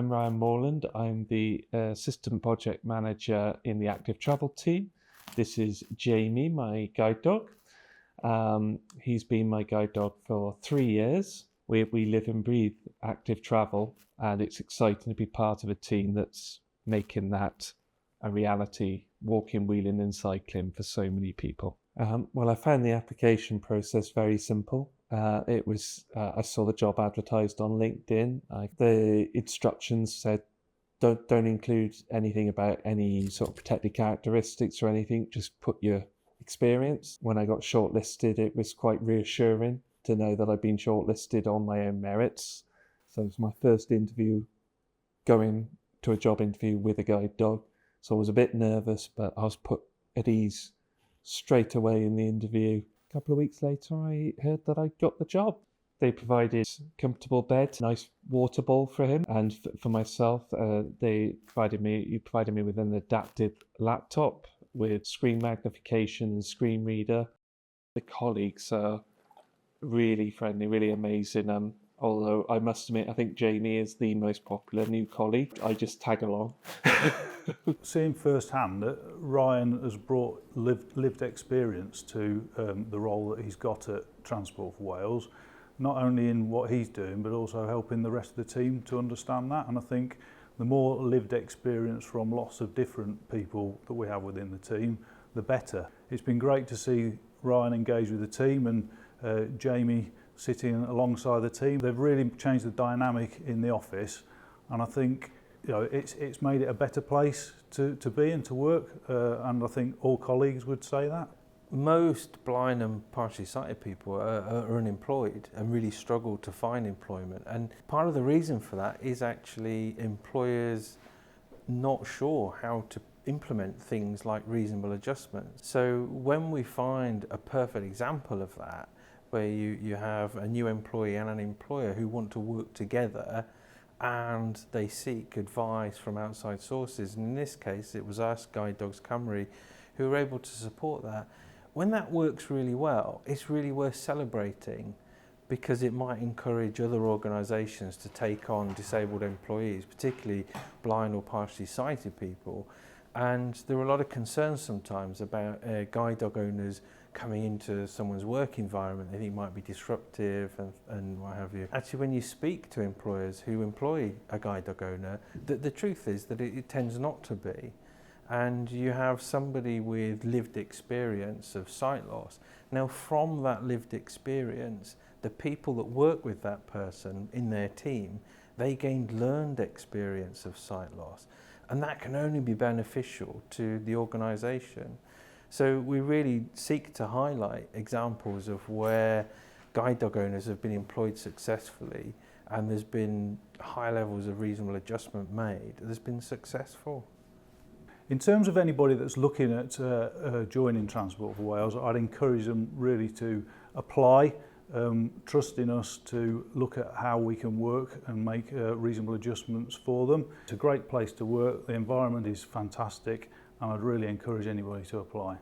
I'm Ryan Morland. I'm the Assistant Project Manager in the Active Travel team. This is Jamie, my guide dog. He's been my guide dog for 3 years. We live and breathe active travel, and it's exciting to be part of a team that's making that a reality, walking, wheeling and cycling for so many people. Well, I found the application process very simple. I saw the job advertised on LinkedIn. The instructions said don't include anything about any sort of protected characteristics or anything, just put your experience. When I got shortlisted, it was quite reassuring to know that I'd been shortlisted on my own merits. So it was my first interview, going to a job interview with a guide dog. So I was a bit nervous, but I was put at ease straight away in the interview. A couple of weeks later, I heard that I got the job. They provided comfortable bed, nice water bowl for him, and for myself, they provided me with an adapted laptop with screen magnification and screen reader. The colleagues are really friendly, really amazing. Although I must admit, I think Jamie is the most popular new colleague. I just tag along. Seeing firsthand that Ryan has brought lived experience to the role that he's got at Transport for Wales, not only in what he's doing, but also helping the rest of the team to understand that. And I think the more lived experience from lots of different people that we have within the team, the better. It's been great to see Ryan engage with the team and Jamie sitting alongside the team. They've really changed the dynamic in the office, and I think it's made it a better place to be and to work, and I think all colleagues would say that. Most blind and partially sighted people are unemployed and really struggle to find employment, and part of the reason for that is actually employers not sure how to implement things like reasonable adjustments. So when we find a perfect example of that, where you have a new employee and an employer who want to work together and they seek advice from outside sources, and in this case it was us, Guide Dogs Cymru, who were able to support that. When that works really well, it's really worth celebrating, because it might encourage other organisations to take on disabled employees, particularly blind or partially sighted people. And there are a lot of concerns sometimes about guide dog owners coming into someone's work environment. They think it might be disruptive and what have you. Actually, when you speak to employers who employ a guide dog owner, the truth is that it tends not to be. And you have somebody with lived experience of sight loss. Now, from that lived experience, the people that work with that person in their team, they gained learned experience of sight loss. And that can only be beneficial to the organisation. So we really seek to highlight examples of where guide dog owners have been employed successfully and there's been high levels of reasonable adjustment made. There's been successful. In terms of anybody that's looking at joining Transport for Wales, I'd encourage them really to apply, trust in us to look at how we can work and make reasonable adjustments for them. It's a great place to work, the environment is fantastic, and I'd really encourage anybody to apply.